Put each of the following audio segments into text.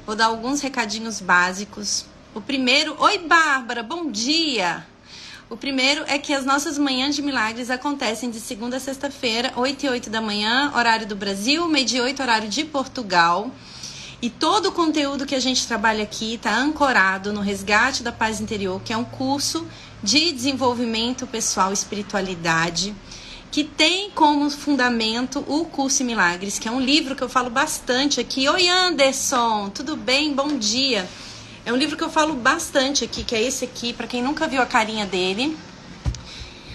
Vou dar alguns recadinhos básicos. O primeiro... Oi, Bárbara, bom dia! O primeiro é que as nossas manhãs de milagres acontecem de segunda a sexta-feira, 8 e 8 da manhã, horário do Brasil, 12h e 8, horário de Portugal. E todo o conteúdo que a gente trabalha aqui está ancorado no Resgate da Paz Interior, que é um curso de desenvolvimento pessoal e espiritualidade, que tem como fundamento o Curso em Milagres, que é um livro que eu falo bastante aqui. Oi, Anderson, tudo bem? Bom dia. É um livro que eu falo bastante aqui, que é esse aqui, para quem nunca viu a carinha dele.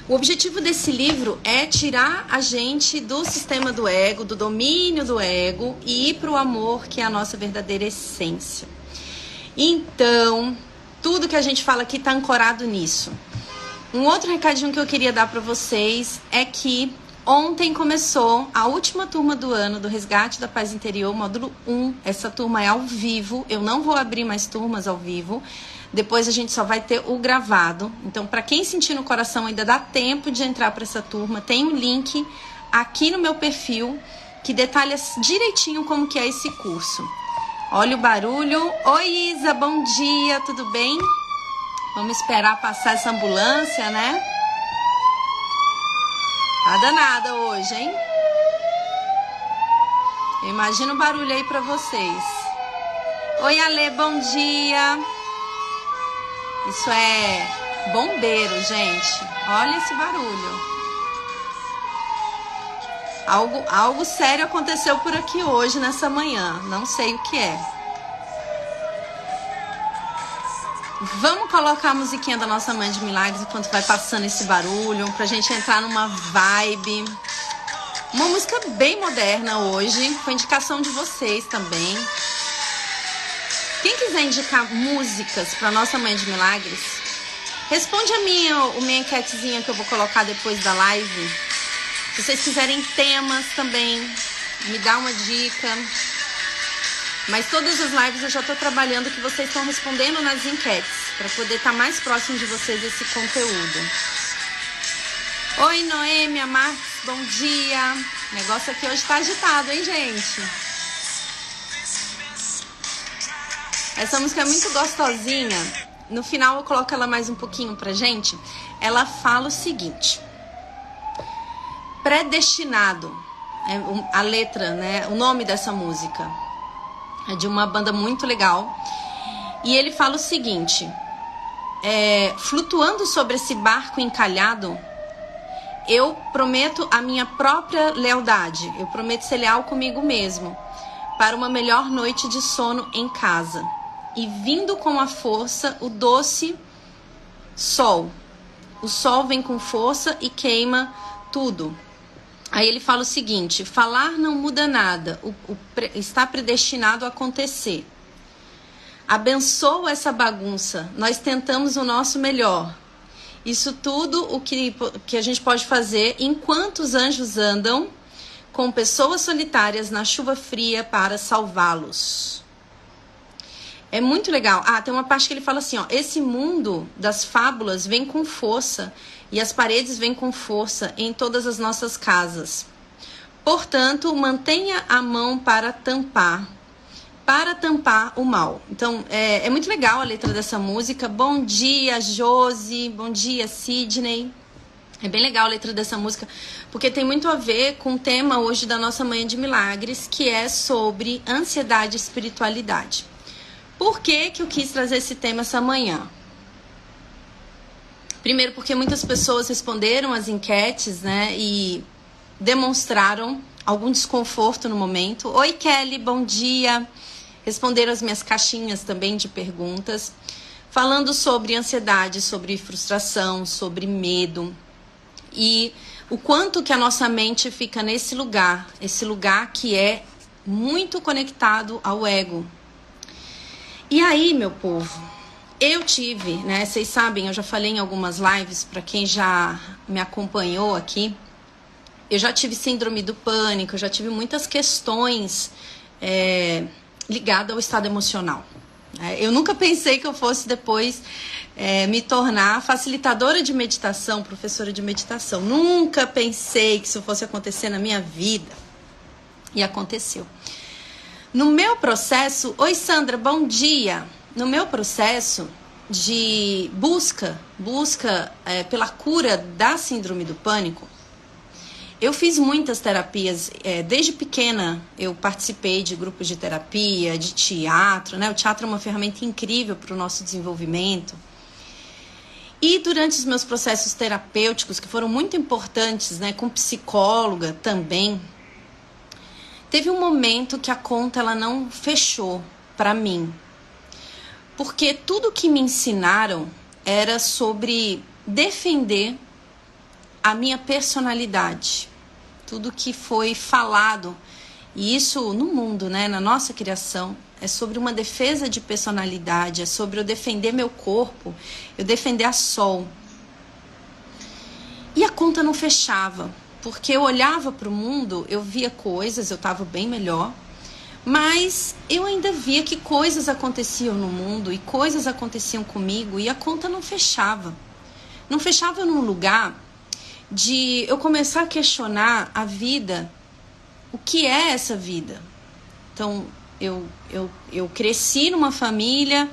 O objetivo desse livro é tirar a gente do sistema do ego, do domínio do ego, e ir para o amor, que é a nossa verdadeira essência. Então, tudo que a gente fala aqui está ancorado nisso. Um outro recadinho que eu queria dar para vocês é que ontem começou a última turma do ano do Resgate da Paz Interior, módulo 1. Essa turma é ao vivo, eu não vou abrir mais turmas ao vivo. Depois a gente só vai ter o gravado. Então, para quem sentir no coração, ainda dá tempo de entrar para essa turma. Tem um link aqui no meu perfil que detalha direitinho como que é esse curso. Olha o barulho. Oi, Isa, bom dia, tudo bem? Vamos esperar passar essa ambulância, né? Tá danada hoje, hein? Eu imagino o barulho aí para vocês. Oi, Ale, bom dia. Isso é bombeiro, gente. Olha esse barulho. Algo sério aconteceu por aqui hoje, nessa manhã. Não sei o que é. Vamos colocar a musiquinha da nossa Mãe de Milagres enquanto vai passando esse barulho, pra gente entrar numa vibe. Uma música bem moderna hoje. Foi indicação de vocês também. Quem quiser indicar músicas para nossa Mãe de Milagres, responde a minha enquetezinha que eu vou colocar depois da live. Se vocês quiserem temas também, me dá uma dica. Mas todas as lives eu já estou trabalhando que vocês estão respondendo nas enquetes, para poder estar mais próximo de vocês desse conteúdo. Oi, Noêmia, Marcos, bom dia. O negócio aqui hoje está agitado, hein, gente? Essa música é muito gostosinha. No final eu coloco ela mais um pouquinho pra gente. Ela fala o seguinte: predestinado. É a letra, né? O nome dessa música é de uma banda muito legal. E ele fala o seguinte: flutuando sobre esse barco encalhado, eu prometo a minha própria lealdade. Eu prometo ser leal comigo mesmo para uma melhor noite de sono em casa. E vindo com a força o doce sol. O sol vem com força e queima tudo. Aí ele fala o seguinte: falar não muda nada, está predestinado a acontecer. Abençoa essa bagunça, nós tentamos o nosso melhor. Isso tudo o que a gente pode fazer enquanto os anjos andam com pessoas solitárias na chuva fria para salvá-los. É muito legal. Tem uma parte que ele fala assim, ó: esse mundo das fábulas vem com força e as paredes vêm com força em todas as nossas casas. Portanto, mantenha a mão para tampar o mal. Então, é muito legal a letra dessa música. Bom dia, Josi. Bom dia, Sidney. É bem legal a letra dessa música, porque tem muito a ver com o tema hoje da nossa Manhã de Milagres, que é sobre ansiedade e espiritualidade. Por que eu quis trazer esse tema essa manhã? Primeiro, porque muitas pessoas responderam as enquetes, né, e demonstraram algum desconforto no momento. Oi, Kelly, bom dia. Responderam as minhas caixinhas também de perguntas, falando sobre ansiedade, sobre frustração, sobre medo. E o quanto que a nossa mente fica nesse lugar, esse lugar que é muito conectado ao ego. E aí, meu povo, eu tive, né, vocês sabem, eu já falei em algumas lives, para quem já me acompanhou aqui, eu já tive síndrome do pânico, eu já tive muitas questões ligadas ao estado emocional. Eu nunca pensei que eu fosse depois me tornar facilitadora de meditação, professora de meditação. Nunca pensei que isso fosse acontecer na minha vida. E aconteceu. No meu processo... Oi, Sandra, bom dia. No meu processo de busca pela cura da síndrome do pânico, eu fiz muitas terapias. Desde pequena eu participei de grupos de terapia, de teatro, né? O teatro é uma ferramenta incrível para o nosso desenvolvimento. E durante os meus processos terapêuticos, que foram muito importantes, né, com psicóloga também, teve um momento que a conta ela não fechou para mim. Porque tudo que me ensinaram era sobre defender a minha personalidade. Tudo que foi falado, e isso no mundo, né, na nossa criação, é sobre uma defesa de personalidade, é sobre eu defender meu corpo, eu defender a Sol. E a conta não fechava, porque eu olhava para o mundo, eu via coisas, eu estava bem melhor, mas eu ainda via que coisas aconteciam no mundo e coisas aconteciam comigo e a conta não fechava. Não fechava num lugar de eu começar a questionar a vida, o que é essa vida? Então, eu cresci numa família,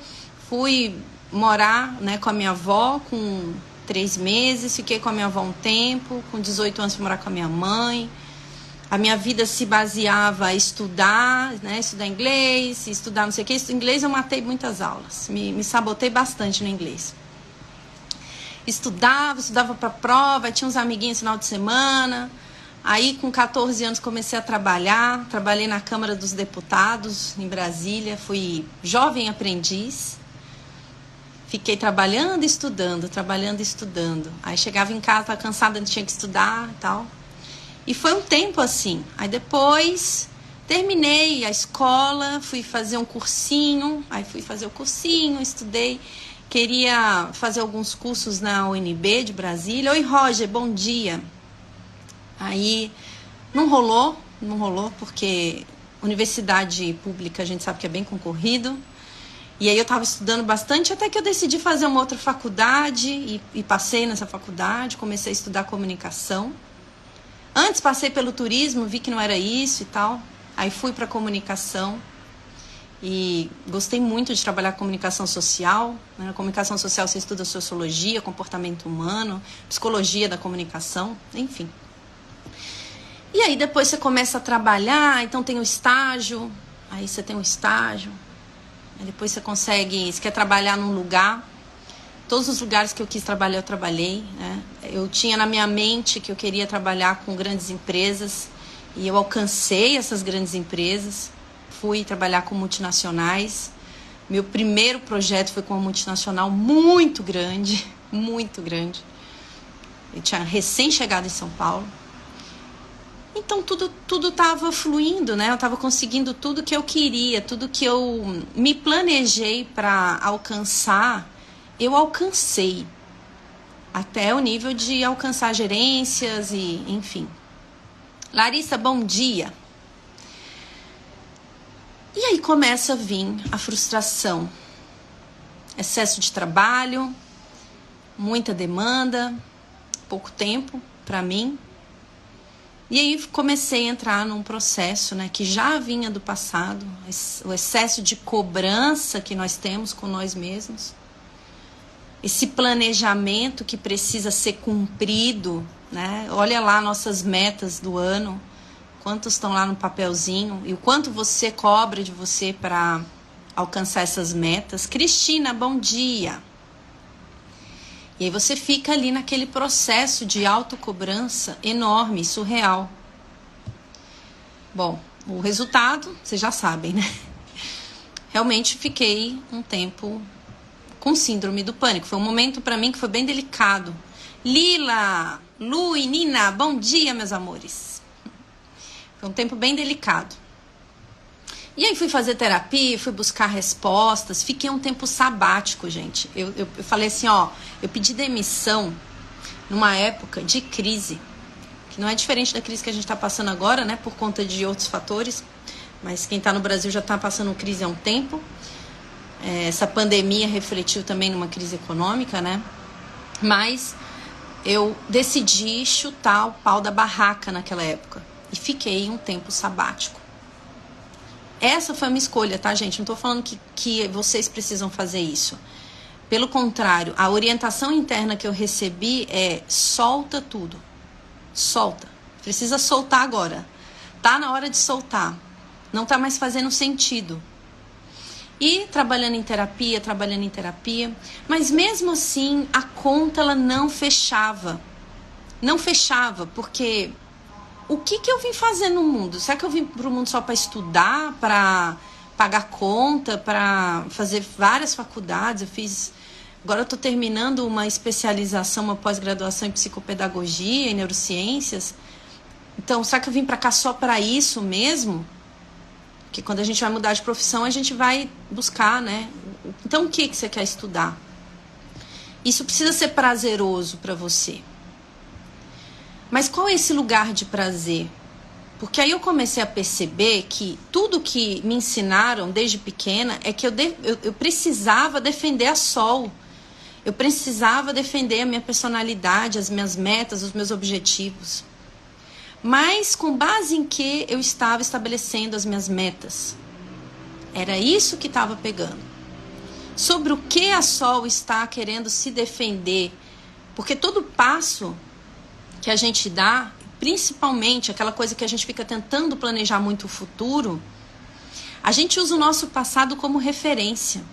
fui morar, né, com a minha avó com 3 meses, fiquei com a minha avó um tempo, com 18 anos fui morar com a minha mãe. A minha vida se baseava em estudar, né, estudar inglês, estudar não sei o que. Inglês eu matei muitas aulas, me sabotei bastante no inglês. Estudava para prova, tinha uns amiguinhos no final de semana. Aí, com 14 anos, comecei a trabalhar. Trabalhei na Câmara dos Deputados, em Brasília. Fui jovem aprendiz. Fiquei trabalhando e estudando, trabalhando e estudando. Aí, chegava em casa, estava cansada, tinha que estudar e tal. E foi um tempo assim. Aí, depois, terminei a escola, fui fazer um cursinho. Aí, fui fazer o cursinho, estudei. Queria fazer alguns cursos na UNB de Brasília. Oi, Roger, bom dia. Aí não rolou porque universidade pública a gente sabe que é bem concorrido. E aí eu estava estudando bastante até que eu decidi fazer uma outra faculdade e passei nessa faculdade, comecei a estudar comunicação. Antes passei pelo turismo, vi que não era isso e tal. Aí fui para comunicação e gostei muito de trabalhar com comunicação social. Na comunicação social você estuda sociologia, comportamento humano, psicologia da comunicação, enfim. E aí depois você começa a trabalhar, então tem o estágio, aí você tem um estágio, aí depois você quer trabalhar num lugar. Todos os lugares que eu quis trabalhar, eu trabalhei, né? Eu tinha na minha mente que eu queria trabalhar com grandes empresas e eu alcancei essas grandes empresas. Fui trabalhar com multinacionais. Meu primeiro projeto foi com uma multinacional muito grande, muito grande. Eu tinha recém chegado em São Paulo. Então tudo estava fluindo, né? Eu estava conseguindo tudo que eu queria, tudo que eu me planejei para alcançar, eu alcancei. Até o nível de alcançar gerências e, enfim. Larissa, bom dia. E aí começa a vir a frustração. Excesso de trabalho, muita demanda, pouco tempo para mim. E aí comecei a entrar num processo, né, que já vinha do passado, o excesso de cobrança que nós temos com nós mesmos, esse planejamento que precisa ser cumprido, né? Olha lá nossas metas do ano, quantos estão lá no papelzinho e o quanto você cobra de você para alcançar essas metas. Cristina, bom dia! E aí você fica ali naquele processo de autocobrança enorme, surreal. Bom, o resultado, vocês já sabem, né? Realmente fiquei um tempo com síndrome do pânico. Foi um momento para mim que foi bem delicado. Lila, Lu e Nina, bom dia, meus amores. Foi um tempo bem delicado. E aí fui fazer terapia, fui buscar respostas, fiquei um tempo sabático, gente. Eu falei assim, ó, eu pedi demissão numa época de crise, que não é diferente da crise que a gente está passando agora, né, por conta de outros fatores, mas quem está no Brasil já está passando crise há um tempo. Essa pandemia refletiu também numa crise econômica, né, mas eu decidi chutar o pau da barraca naquela época e fiquei um tempo sabático. Essa foi uma escolha, tá, gente? Não tô falando que vocês precisam fazer isso. Pelo contrário, a orientação interna que eu recebi é: solta tudo. Solta. Precisa soltar agora. Tá na hora de soltar. Não tá mais fazendo sentido. E trabalhando em terapia. Mas mesmo assim, a conta ela não fechava. Não fechava, porque o que eu vim fazer no mundo? Será que eu vim pro mundo só para estudar, para pagar conta, para fazer várias faculdades? Agora eu estou terminando uma especialização, uma pós-graduação em psicopedagogia e neurociências. Então, será que eu vim para cá só para isso mesmo? Porque quando a gente vai mudar de profissão, a gente vai buscar, né? Então, o que você quer estudar? Isso precisa ser prazeroso para você. Mas qual é esse lugar de prazer? Porque aí eu comecei a perceber que tudo que me ensinaram desde pequena é que eu precisava defender a Sol. Eu precisava defender a minha personalidade, as minhas metas, os meus objetivos. Mas com base em que eu estava estabelecendo as minhas metas? Era isso que estava pegando. Sobre o que a Sol está querendo se defender? Porque todo passo que a gente dá, principalmente aquela coisa que a gente fica tentando planejar muito o futuro, a gente usa o nosso passado como referência.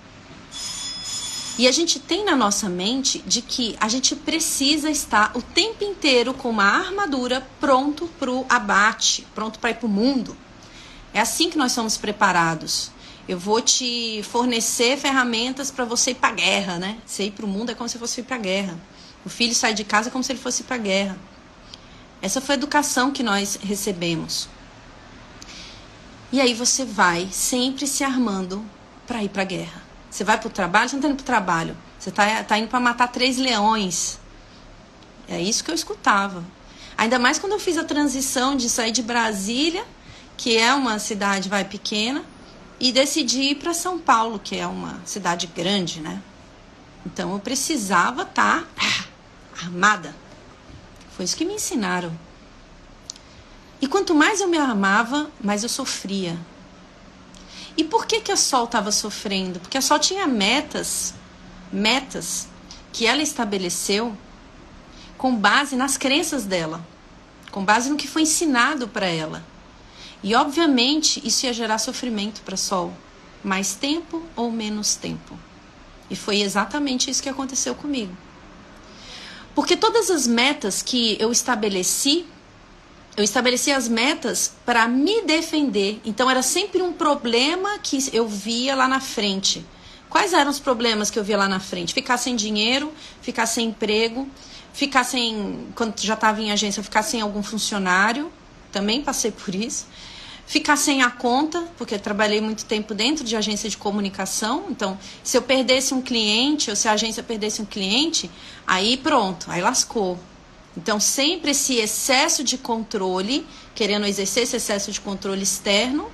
E a gente tem na nossa mente de que a gente precisa estar o tempo inteiro com uma armadura pronto para o abate, pronto para ir para o mundo. É assim que nós somos preparados. Eu vou te fornecer ferramentas para você ir para a guerra, né? Você ir para o mundo é como se fosse ir para a guerra. O filho sai de casa como se ele fosse para a guerra. Essa foi a educação que nós recebemos. E aí você vai sempre se armando para ir para a guerra. Você vai para o trabalho, você não está indo para o trabalho. Você tá indo para matar 3 leões. É isso que eu escutava. Ainda mais quando eu fiz a transição de sair de Brasília, que é uma cidade pequena, e decidi ir para São Paulo, que é uma cidade grande, né? Então eu precisava estar armada. Foi isso que me ensinaram. E quanto mais eu me armava, mais eu sofria. E por que a Sol estava sofrendo? Porque a Sol tinha metas que ela estabeleceu com base nas crenças dela, com base no que foi ensinado para ela. E obviamente isso ia gerar sofrimento para a Sol, mais tempo ou menos tempo. E foi exatamente isso que aconteceu comigo. Porque todas as metas que eu estabeleci as metas para me defender. Então era sempre um problema que eu via lá na frente. Quais eram os problemas que eu via lá na frente? Ficar sem dinheiro, ficar sem emprego, ficar sem, quando já estava em agência, ficar sem algum funcionário. Também passei por isso. Ficar sem a conta, porque eu trabalhei muito tempo dentro de agência de comunicação. Então, se eu perdesse um cliente, ou se a agência perdesse um cliente, aí pronto, aí lascou. Então, sempre esse excesso de controle, querendo exercer esse excesso de controle externo,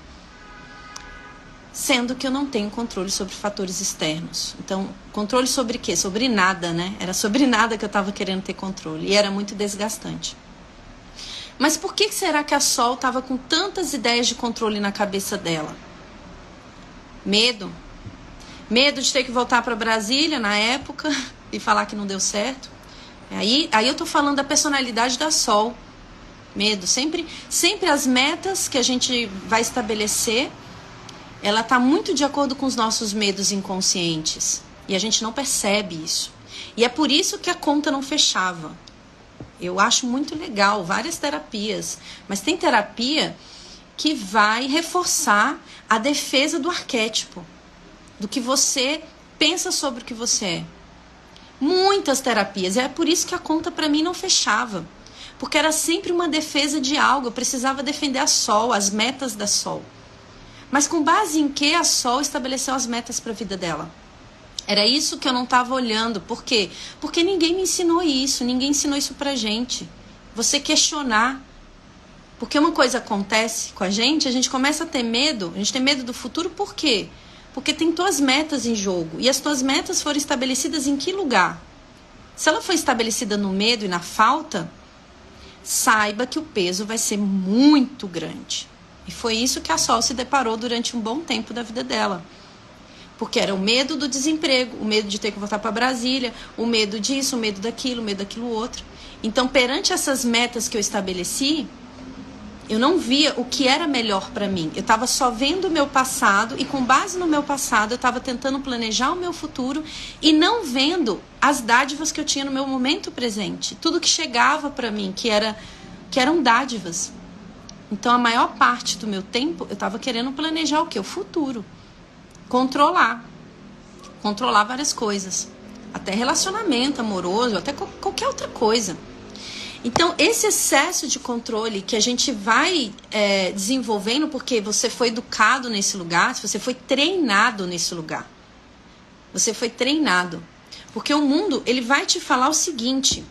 sendo que eu não tenho controle sobre fatores externos. Então, controle sobre quê? Sobre nada, né? Era sobre nada que eu estava querendo ter controle. E era muito desgastante. Mas por que será que a Sol estava com tantas ideias de controle na cabeça dela? Medo. Medo de ter que voltar para Brasília na época e falar que não deu certo. Aí eu tô falando da personalidade da Sol. Medo. Sempre as metas que a gente vai estabelecer, ela tá muito de acordo com os nossos medos inconscientes. E a gente não percebe isso. E é por isso que a conta não fechava. Eu acho muito legal, várias terapias. Mas tem terapia que vai reforçar a defesa do arquétipo. Do que você pensa sobre o que você é. Muitas terapias. E é por isso que a conta para mim não fechava. Porque era sempre uma defesa de algo. Eu precisava defender a Sol, as metas da Sol. Mas com base em que a Sol estabeleceu as metas para a vida dela? Era isso que eu não estava olhando. Por quê? Porque ninguém me ensinou isso. Ninguém ensinou isso pra gente. Você questionar. Porque uma coisa acontece com a gente começa a ter medo. A gente tem medo do futuro por quê? Porque tem tuas metas em jogo. E as tuas metas foram estabelecidas em que lugar? Se ela foi estabelecida no medo e na falta, saiba que o peso vai ser muito grande. E foi isso que a Sol se deparou durante um bom tempo da vida dela. Porque era o medo do desemprego, o medo de ter que voltar para Brasília, o medo disso, o medo daquilo outro. Então, perante essas metas que eu estabeleci, eu não via o que era melhor para mim. Eu estava só vendo o meu passado e, com base no meu passado, eu estava tentando planejar o meu futuro e não vendo as dádivas que eu tinha no meu momento presente. Tudo que chegava para mim, que eram dádivas. Então, a maior parte do meu tempo, eu estava querendo planejar o quê? O futuro. Controlar várias coisas. Até relacionamento amoroso, até qualquer outra coisa. Então, esse excesso de controle que a gente vai desenvolvendo porque você foi educado nesse lugar, você foi treinado nesse lugar. Você foi treinado. Porque o mundo, ele vai te falar o seguinte,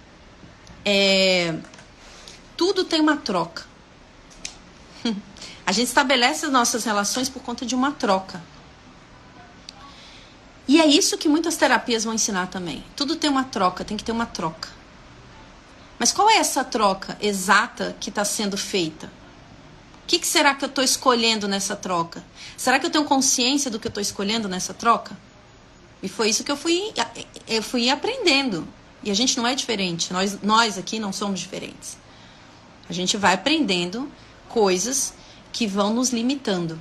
tudo tem uma troca. A gente estabelece as nossas relações por conta de uma troca. E é isso que muitas terapias vão ensinar também. Tudo tem uma troca, tem que ter uma troca. Mas qual é essa troca exata que está sendo feita? O que será que eu estou escolhendo nessa troca? Será que eu tenho consciência do que eu estou escolhendo nessa troca? E foi isso que eu fui aprendendo. E a gente não é diferente. Nós aqui não somos diferentes. A gente vai aprendendo coisas que vão nos limitando.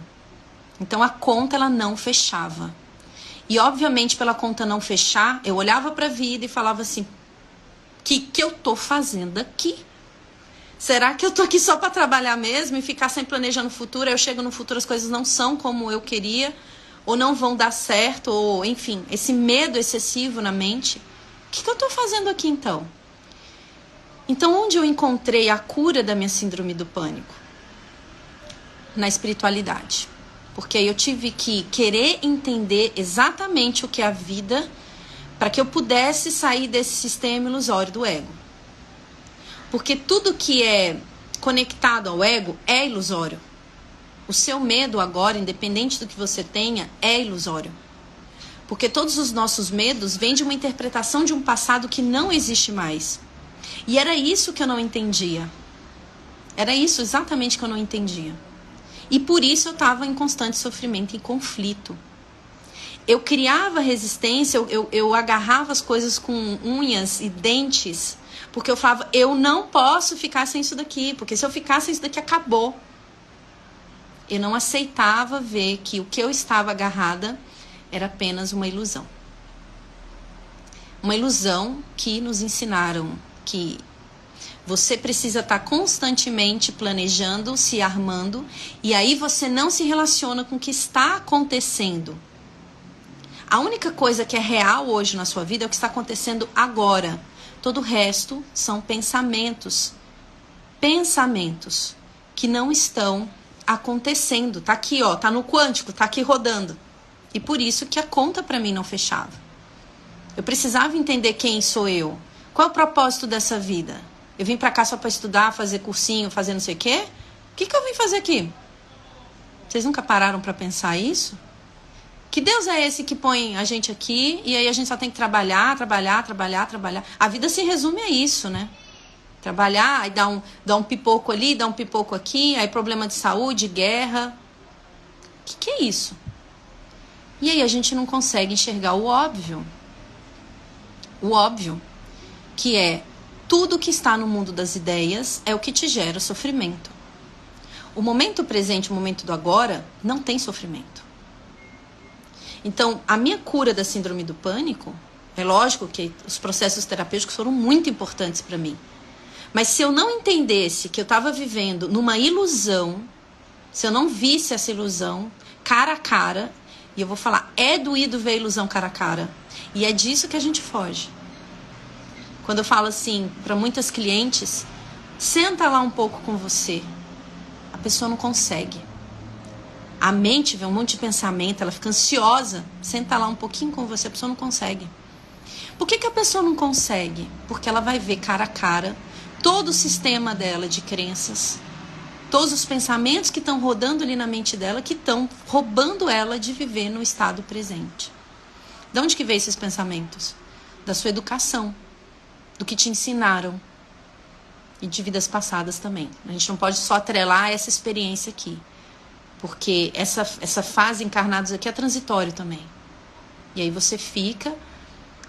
Então a conta ela não fechava. E obviamente pela conta não fechar, eu olhava para a vida e falava assim, que eu tô fazendo aqui? Será que eu tô aqui só para trabalhar mesmo e ficar sem planejando o futuro? Aí eu chego no futuro, as coisas não são como eu queria, ou não vão dar certo, ou enfim, esse medo excessivo na mente. O que eu tô fazendo aqui então? Então, onde eu encontrei a cura da minha síndrome do pânico? Na espiritualidade. Porque aí eu tive que querer entender exatamente o que é a vida para que eu pudesse sair desse sistema ilusório do ego. Porque tudo que é conectado ao ego é ilusório. O seu medo agora, independente do que você tenha, é ilusório. Porque todos os nossos medos vêm de uma interpretação de um passado que não existe mais. E era isso que eu não entendia. Era isso exatamente que eu não entendia. E por isso eu estava em constante sofrimento e conflito. Eu criava resistência, eu agarrava as coisas com unhas e dentes, porque eu falava, eu não posso ficar sem isso daqui, porque se eu ficar sem isso daqui, acabou. Eu não aceitava ver que o que eu estava agarrada era apenas uma ilusão. Uma ilusão que nos ensinaram que você precisa estar constantemente planejando, se armando, e aí você não se relaciona com o que está acontecendo. A única coisa que é real hoje na sua vida é o que está acontecendo agora. Todo o resto são pensamentos. Pensamentos que não estão acontecendo. Tá aqui, ó, tá no quântico, tá aqui rodando. E por isso que a conta para mim não fechava. Eu precisava entender quem sou eu. Qual é o propósito dessa vida? Eu vim para cá só para estudar, fazer cursinho, fazer não sei o quê? O que eu vim fazer aqui? Vocês nunca pararam para pensar isso? Que Deus é esse que põe a gente aqui e aí a gente só tem que trabalhar. A vida se resume a isso, né? Trabalhar, aí dá um pipoco ali, dá um pipoco aqui, aí problema de saúde, guerra. O que é isso? E aí a gente não consegue enxergar o óbvio. O óbvio, que é tudo que está no mundo das ideias é o que te gera sofrimento. O momento presente, o momento do agora, não tem sofrimento. Então, a minha cura da síndrome do pânico, é lógico que os processos terapêuticos foram muito importantes para mim. Mas se eu não entendesse que eu estava vivendo numa ilusão, se eu não visse essa ilusão cara a cara, e eu vou falar, é doído ver a ilusão cara a cara. E é disso que a gente foge. Quando eu falo assim para muitas clientes, senta lá um pouco com você. A pessoa não consegue. A mente vê um monte de pensamento, ela fica ansiosa. Senta lá um pouquinho com você, a pessoa não consegue. Por que a pessoa não consegue? Porque ela vai ver cara a cara todo o sistema dela de crenças, todos os pensamentos que estão rodando ali na mente dela, que estão roubando ela de viver no estado presente. De onde que veio esses pensamentos? Da sua educação, do que te ensinaram e de vidas passadas também. A gente não pode só atrelar essa experiência aqui. Porque essa fase encarnados aqui é transitório também. E aí você fica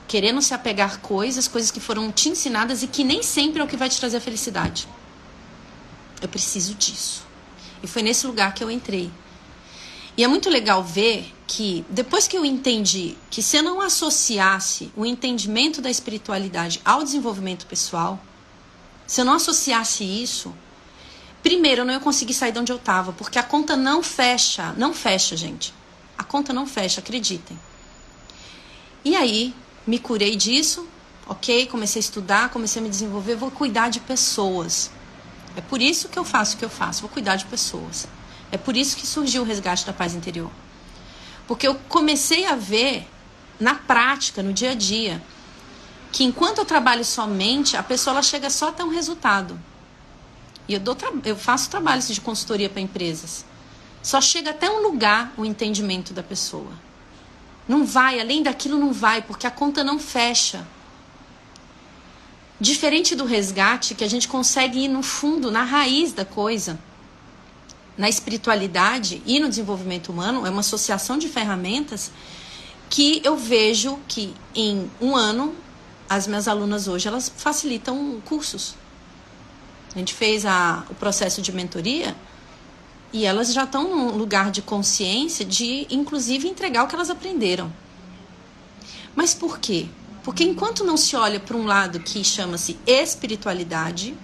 querendo se apegar a coisas que foram te ensinadas e que nem sempre é o que vai te trazer a felicidade. Eu preciso disso. E foi nesse lugar que eu entrei. E é muito legal ver que depois que eu entendi que se eu não associasse o entendimento da espiritualidade ao desenvolvimento pessoal, se eu não associasse isso, primeiro eu não ia conseguir sair de onde eu estava, porque a conta não fecha, gente. A conta não fecha, acreditem. E aí, me curei disso, ok? Comecei a estudar, comecei a me desenvolver, vou cuidar de pessoas. É por isso que eu faço o que eu faço, vou cuidar de pessoas. É por isso que surgiu o resgate da paz interior. Porque eu comecei a ver, na prática, no dia a dia, que enquanto eu trabalho somente, a pessoa ela chega só até um resultado. E eu faço trabalhos de consultoria para empresas. Só chega até um lugar o entendimento da pessoa. Não vai, além daquilo não vai, porque a conta não fecha. Diferente do resgate, que a gente consegue ir no fundo, na raiz da coisa. Na espiritualidade e no desenvolvimento humano, é uma associação de ferramentas que eu vejo que em um ano, as minhas alunas hoje, elas facilitam cursos. A gente fez o processo de mentoria e elas já estão num lugar de consciência de, inclusive, entregar o que elas aprenderam. Mas por quê? Porque enquanto não se olha para um lado que chama-se espiritualidade,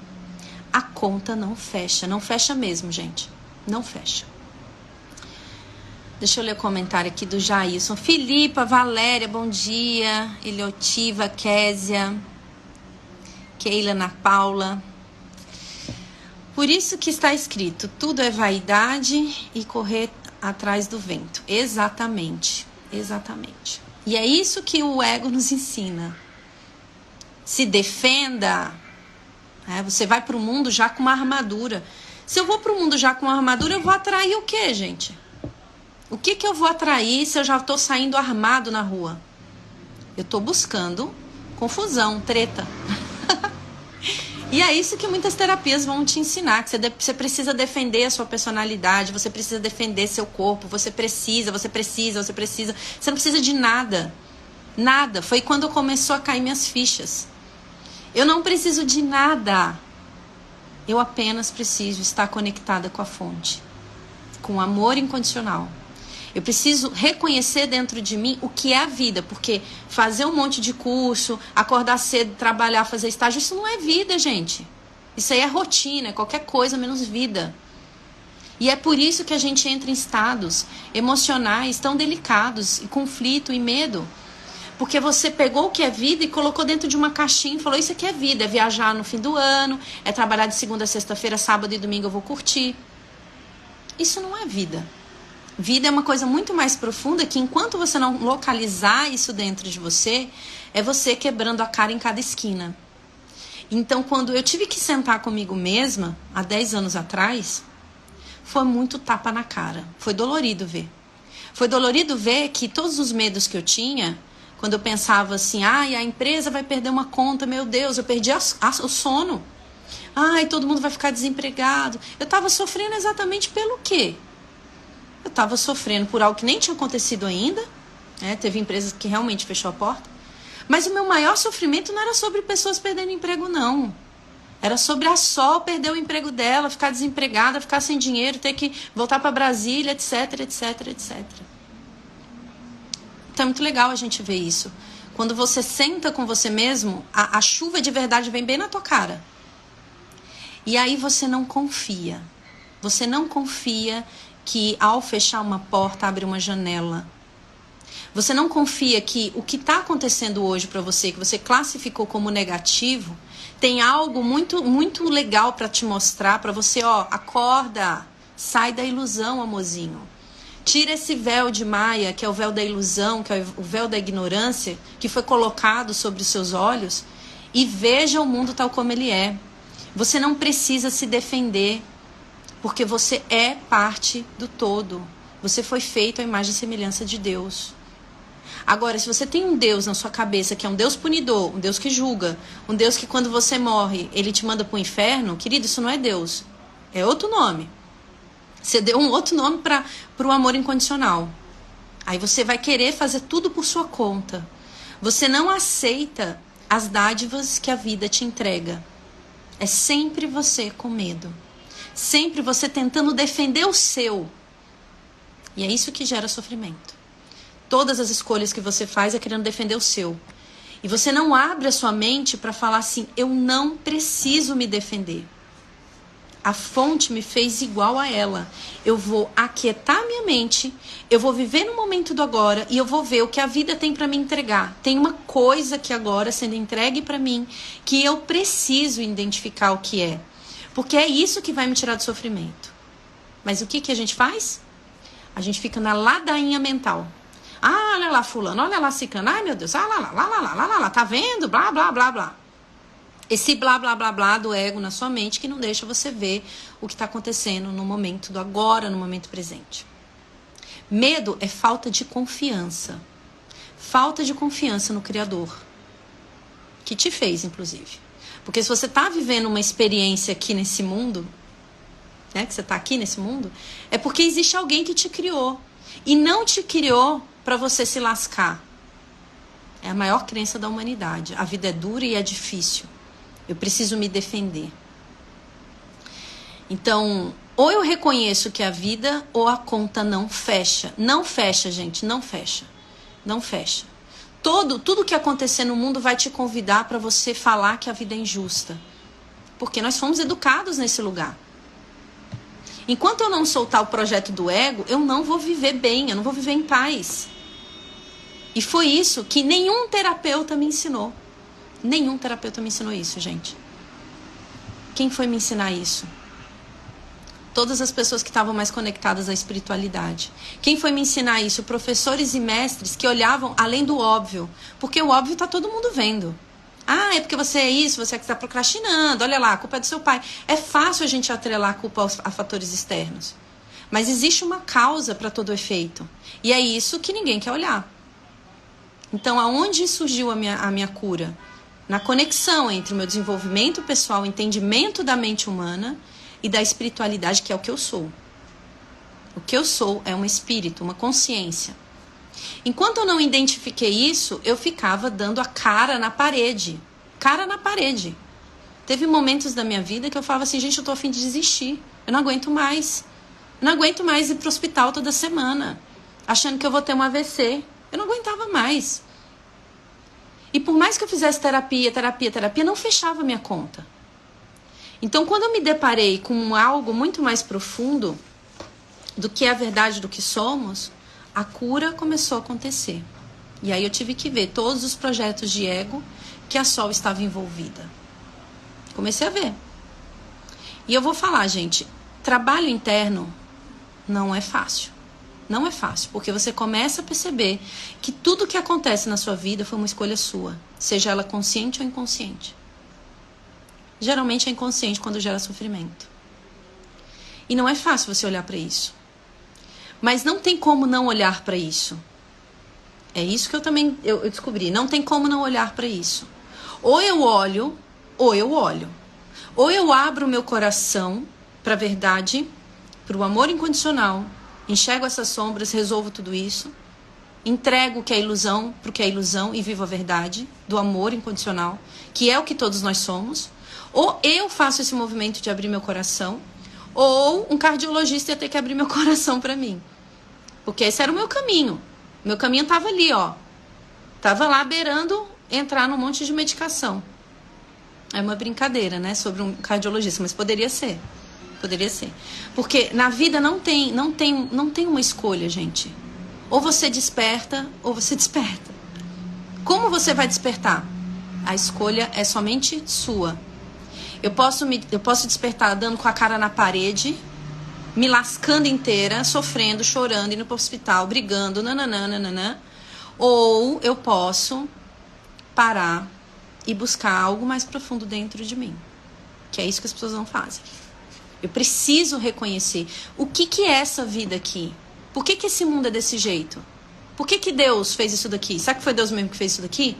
a conta não fecha. Não fecha mesmo, gente. Não fecha. Deixa eu ler o comentário aqui do Jailson. Filipa, Valéria, bom dia. Eliotiva, Késia, Keila, Ana Paula. Por isso que está escrito, tudo é vaidade e correr atrás do vento. Exatamente, exatamente. E é isso que o ego nos ensina. Se defenda. Você vai para o mundo já com uma armadura. Se eu vou para o mundo já com uma armadura, eu vou atrair o quê, gente? O que eu vou atrair se eu já estou saindo armado na rua? Eu estou buscando confusão, treta. E é isso que muitas terapias vão te ensinar, que você precisa defender a sua personalidade, você precisa defender seu corpo, você não precisa de nada. Nada. Foi quando começou a cair minhas fichas. Eu não preciso de nada. Eu apenas preciso estar conectada com a fonte, com o amor incondicional. Eu preciso reconhecer dentro de mim o que é a vida, porque fazer um monte de curso, acordar cedo, trabalhar, fazer estágio, isso não é vida, gente. Isso aí é rotina, é qualquer coisa menos vida. E é por isso que a gente entra em estados emocionais tão delicados, e conflito e medo. Porque você pegou o que é vida e colocou dentro de uma caixinha e falou, isso aqui é vida, é viajar no fim do ano, é trabalhar de segunda a sexta-feira, sábado e domingo eu vou curtir. Isso não é vida. Vida é uma coisa muito mais profunda que enquanto você não localizar isso dentro de você, é você quebrando a cara em cada esquina. Então, quando eu tive que sentar comigo mesma, há 10 anos atrás, foi muito tapa na cara. Foi dolorido ver. Foi dolorido ver que todos os medos que eu tinha, quando eu pensava assim, a empresa vai perder uma conta, meu Deus, eu perdi o sono. Todo mundo vai ficar desempregado. Eu estava sofrendo exatamente pelo quê? Eu estava sofrendo por algo que nem tinha acontecido ainda. Teve empresas que realmente fechou a porta. Mas o meu maior sofrimento não era sobre pessoas perdendo emprego, não. Era sobre a Sol perder o emprego dela, ficar desempregada, ficar sem dinheiro, ter que voltar para Brasília, etc, etc, etc. Então é muito legal a gente ver isso. Quando você senta com você mesmo, a chuva de verdade vem bem na tua cara. E aí você não confia. Você não confia que ao fechar uma porta abre uma janela. Você não confia que o que está acontecendo hoje para você, que você classificou como negativo, tem algo muito, muito legal para te mostrar, para você, acorda, sai da ilusão, amorzinho. Tira esse véu de Maia, que é o véu da ilusão, que é o véu da ignorância, que foi colocado sobre os seus olhos, e veja o mundo tal como ele é. Você não precisa se defender, porque você é parte do todo. Você foi feito à imagem e semelhança de Deus. Agora, se você tem um Deus na sua cabeça, que é um Deus punidor, um Deus que julga, um Deus que quando você morre, ele te manda para o inferno, querido, isso não é Deus. É outro nome. Você deu um outro nome para o amor incondicional. Aí você vai querer fazer tudo por sua conta. Você não aceita as dádivas que a vida te entrega. É sempre você com medo. Sempre você tentando defender o seu. E é isso que gera sofrimento. Todas as escolhas que você faz é querendo defender o seu. E você não abre a sua mente para falar assim, eu não preciso me defender. A fonte me fez igual a ela. Eu vou aquietar minha mente, eu vou viver no momento do agora e eu vou ver o que a vida tem para me entregar. Tem uma coisa que agora sendo entregue para mim que eu preciso identificar o que é. Porque é isso que vai me tirar do sofrimento. Mas o que a gente faz? A gente fica na ladainha mental. Ah, olha lá fulano, olha lá ciclano. Ai meu Deus, ah lá, tá vendo? Blá, blá, blá, blá. Esse blá, blá, blá, blá do ego na sua mente que não deixa você ver o que está acontecendo no momento do agora, no momento presente. Medo é falta de confiança. Falta de confiança no Criador. Que te fez, inclusive. Porque se você está vivendo uma experiência aqui nesse mundo, né, que você está aqui nesse mundo, é porque existe alguém que te criou. E não te criou para você se lascar. É a maior crença da humanidade. A vida é dura e é difícil. Eu preciso me defender. Então, ou eu reconheço que é a vida, ou a conta não fecha. Não fecha, gente, não fecha. Não fecha. Tudo que acontecer no mundo vai te convidar para você falar que a vida é injusta. Porque nós fomos educados nesse lugar. Enquanto eu não soltar o projeto do ego, eu não vou viver bem, eu não vou viver em paz. E foi isso que nenhum terapeuta me ensinou. Nenhum terapeuta me ensinou isso, gente. Quem foi me ensinar isso? Todas as pessoas que estavam mais conectadas à espiritualidade. Quem foi me ensinar isso? Professores e mestres que olhavam além do óbvio. Porque o óbvio está todo mundo vendo. Ah, é porque você é isso, você é que está procrastinando. Olha lá, a culpa é do seu pai. É fácil a gente atrelar a culpa a fatores externos. Mas existe uma causa para todo efeito. E é isso que ninguém quer olhar. Então, aonde surgiu a minha cura? Na conexão entre o meu desenvolvimento pessoal, o entendimento da mente humana e da espiritualidade, que é o que eu sou. O que eu sou é um espírito, uma consciência. Enquanto eu não identifiquei isso, eu ficava dando a cara na parede. Cara na parede. Teve momentos da minha vida que eu falava assim, gente, eu tô a fim de desistir. Eu não aguento mais. Eu não aguento mais ir pro hospital toda semana, achando que eu vou ter um AVC. Eu não aguentava mais. E por mais que eu fizesse terapia, não fechava a minha conta. Então, quando eu me deparei com algo muito mais profundo do que é a verdade do que somos, a cura começou a acontecer. E aí eu tive que ver todos os projetos de ego que a Sol estava envolvida. Comecei a ver. E eu vou falar, gente, trabalho interno não é fácil. Não é fácil, porque você começa a perceber que tudo que acontece na sua vida foi uma escolha sua, seja ela consciente ou inconsciente. Geralmente é inconsciente quando gera sofrimento. E não é fácil você olhar para isso. Mas não tem como não olhar para isso. É isso que eu descobri. Não tem como não olhar para isso. Ou eu olho, ou eu olho. Ou eu abro o meu coração para a verdade, para o amor incondicional, enxergo essas sombras, resolvo tudo isso, entrego o que é ilusão para o que é ilusão e vivo a verdade do amor incondicional, que é o que todos nós somos. Ou eu faço esse movimento de abrir meu coração, ou um cardiologista ia ter que abrir meu coração para mim. Porque esse era o meu caminho. Meu caminho estava ali, ó. Estava lá beirando entrar num monte de medicação. É uma brincadeira, né, sobre um cardiologista, mas poderia ser. Poderia ser. Porque na vida não tem uma escolha, gente. Ou você desperta, ou você desperta. Como você vai despertar? A escolha é somente sua. Eu posso despertar dando com a cara na parede, me lascando inteira, sofrendo, chorando, indo para o hospital, brigando, nananã. Ou eu posso parar e buscar algo mais profundo dentro de mim. Que é isso que as pessoas não fazem. Eu preciso reconhecer o que é essa vida aqui. Por que esse mundo é desse jeito? Por que Deus fez isso daqui? Será que foi Deus mesmo que fez isso daqui?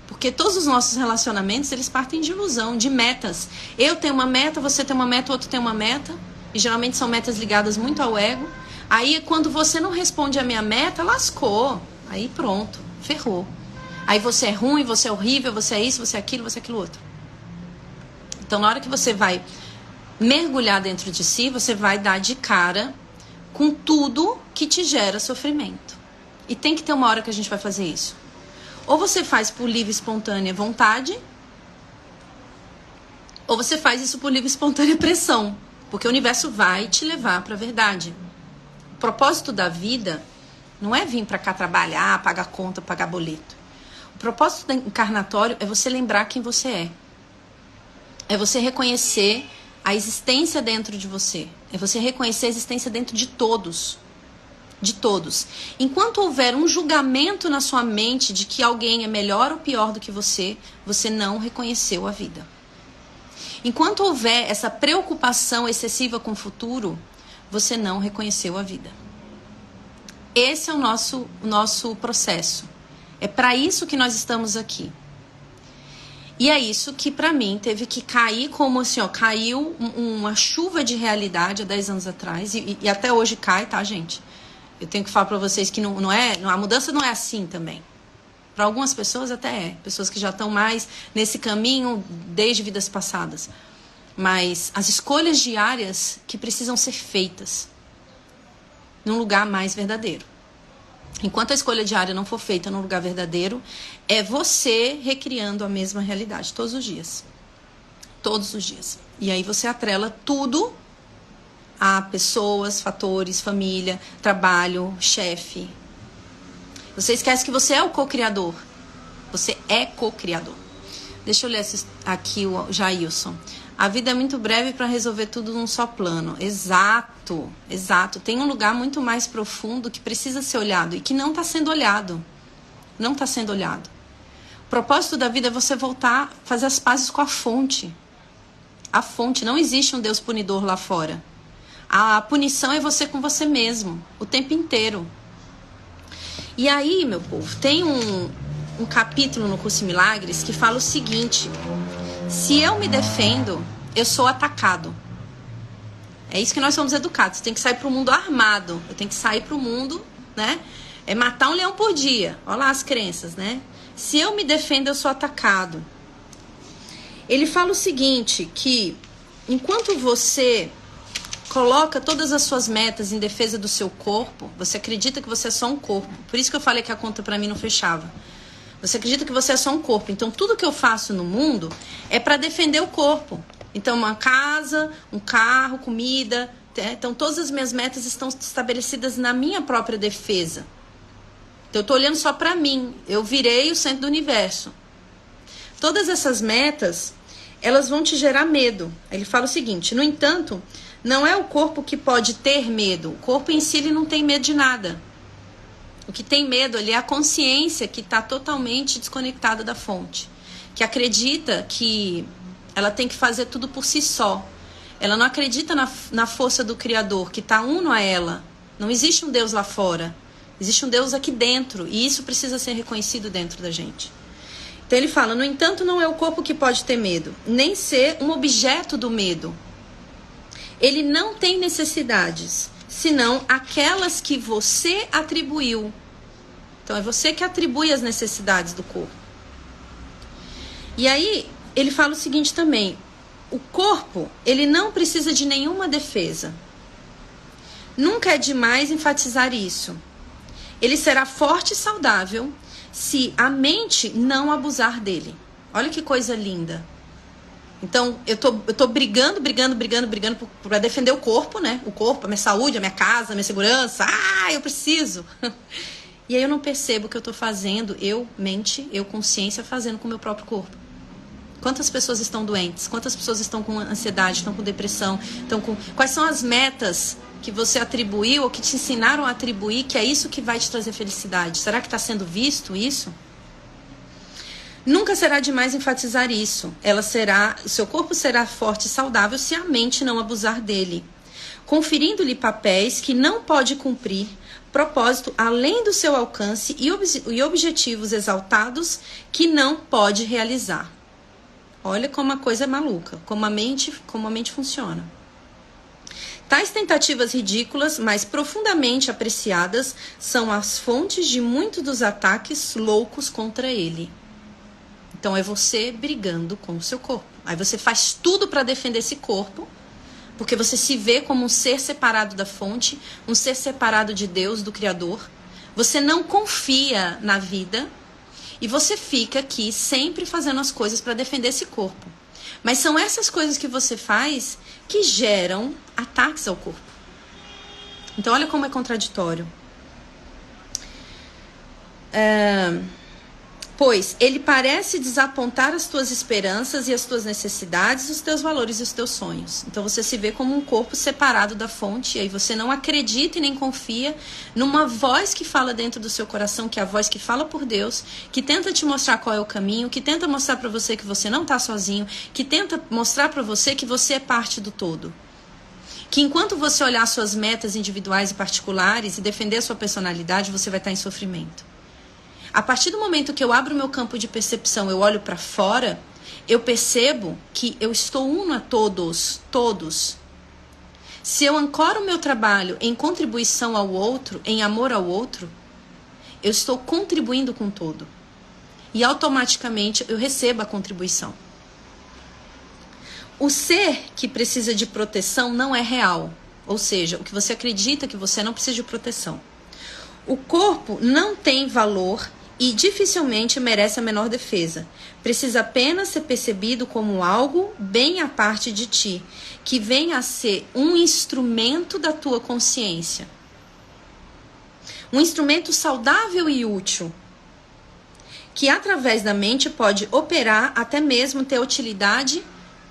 Porque todos os nossos relacionamentos, eles partem de ilusão, de metas. Eu tenho uma meta, você tem uma meta, o outro tem uma meta. e geralmente são metas ligadas muito ao ego. Aí quando você não responde a minha meta, lascou. Aí pronto, ferrou. Aí você é ruim, você é horrível, você é isso, você é aquilo outro. Então na hora que você vai mergulhar dentro de si, você vai dar de cara com tudo que te gera sofrimento. E tem que ter uma hora que a gente vai fazer isso. Ou você faz por livre e espontânea vontade, ou você faz isso por livre e espontânea pressão. Porque o universo vai te levar para a verdade. O propósito da vida não é vir para cá trabalhar, pagar conta, pagar boleto. O propósito do encarnatório é você lembrar quem você é. É você reconhecer a existência dentro de você. É você reconhecer a existência dentro de todos. De todos. Enquanto houver um julgamento na sua mente de que alguém é melhor ou pior do que você, você não reconheceu a vida. Enquanto houver essa preocupação excessiva com o futuro, você não reconheceu a vida. Esse é o nosso processo. É para isso que nós estamos aqui. E é isso que para mim teve que cair como assim, ó, caiu uma chuva de realidade há 10 anos atrás e até hoje cai, tá, gente? Eu tenho que falar para vocês que a mudança não é assim também. Para algumas pessoas até é, pessoas que já estão mais nesse caminho desde vidas passadas. Mas as escolhas diárias que precisam ser feitas num lugar mais verdadeiro. Enquanto a escolha diária não for feita num lugar verdadeiro, é você recriando a mesma realidade todos os dias. Todos os dias. E aí você atrela tudo a pessoas, fatores, família, trabalho, chefe. Você esquece que você é o co-criador. Você é co-criador. Deixa eu ler aqui o Jailson. A vida é muito breve para resolver tudo num só plano. Exato, exato. Tem um lugar muito mais profundo que precisa ser olhado e que não está sendo olhado. Não está sendo olhado. O propósito da vida é você voltar, fazer as pazes com a fonte. A fonte. Não existe um Deus punidor lá fora. A punição é você com você mesmo, o tempo inteiro. E aí, meu povo, tem um capítulo no Curso em Milagres que fala o seguinte: se eu me defendo, eu sou atacado. É isso que nós somos educados. Você tem que sair para o mundo armado. Eu tenho que sair para o mundo, né? É matar um leão por dia. Olha lá as crenças, né? Se eu me defendo, eu sou atacado. Ele fala o seguinte, que enquanto você coloca todas as suas metas em defesa do seu corpo, você acredita que você é só um corpo. Por isso que eu falei que a conta para mim não fechava. Você acredita que você é só um corpo. Então, tudo que eu faço no mundo é para defender o corpo. Então, uma casa, um carro, comida. Então, todas as minhas metas estão estabelecidas na minha própria defesa. Então, eu estou olhando só para mim. Eu virei o centro do universo. Todas essas metas, elas vão te gerar medo. Ele fala o seguinte: no entanto, não é o corpo que pode ter medo. O corpo em si ele não tem medo de nada. O que tem medo ali é a consciência que está totalmente desconectada da fonte. Que acredita que ela tem que fazer tudo por si só. Ela não acredita na força do Criador, que está uno a ela. Não existe um Deus lá fora. Existe um Deus aqui dentro. E isso precisa ser reconhecido dentro da gente. Então ele fala: no entanto, não é o corpo que pode ter medo, nem ser um objeto do medo. Ele não tem necessidades, senão aquelas que você atribuiu. Então é você que atribui as necessidades do corpo. E aí ele fala o seguinte também: o corpo, ele não precisa de nenhuma defesa. Nunca é demais enfatizar isso. Ele será forte e saudável se a mente não abusar dele. Olha que coisa linda. Então, eu tô brigando para defender o corpo, né? O corpo, a minha saúde, a minha casa, a minha segurança. Ah, eu preciso. E aí eu não percebo o que eu tô fazendo, eu, mente, eu, consciência, fazendo com o meu próprio corpo. Quantas pessoas estão doentes? Quantas pessoas estão com ansiedade, estão com depressão? Quais são as metas que você atribuiu ou que te ensinaram a atribuir, que é isso que vai te trazer felicidade? Será que está sendo visto isso? Nunca será demais enfatizar isso. O seu corpo será forte e saudável se a mente não abusar dele, conferindo-lhe papéis que não pode cumprir, propósito além do seu alcance e objetivos exaltados que não pode realizar. Olha como a coisa é maluca, como a mente funciona. Tais tentativas ridículas, mas profundamente apreciadas, são as fontes de muitos dos ataques loucos contra ele. Então é você brigando com o seu corpo. Aí você faz tudo para defender esse corpo, porque você se vê como um ser separado da fonte, um ser separado de Deus, do Criador. Você não confia na vida e você fica aqui sempre fazendo as coisas para defender esse corpo. Mas são essas coisas que você faz que geram ataques ao corpo. Então olha como é contraditório. Pois ele parece desapontar as tuas esperanças e as tuas necessidades, os teus valores e os teus sonhos. Então você se vê como um corpo separado da fonte, e aí você não acredita e nem confia numa voz que fala dentro do seu coração, que é a voz que fala por Deus, que tenta te mostrar qual é o caminho, que tenta mostrar para você que você não está sozinho, que tenta mostrar para você que você é parte do todo. Que enquanto você olhar suas metas individuais e particulares e defender a sua personalidade, você vai estar em sofrimento. A partir do momento que eu abro meu campo de percepção, eu olho para fora, eu percebo que eu estou uno a todos. Se eu ancoro o meu trabalho em contribuição ao outro, em amor ao outro, eu estou contribuindo com o todo. E automaticamente eu recebo a contribuição. O ser que precisa de proteção não é real. Ou seja, o que você acredita que você não precisa de proteção. O corpo não tem valor e dificilmente merece a menor defesa. Precisa apenas ser percebido como algo bem à parte de ti, que venha a ser um instrumento da tua consciência. Um instrumento saudável e útil, que através da mente pode operar, até mesmo ter utilidade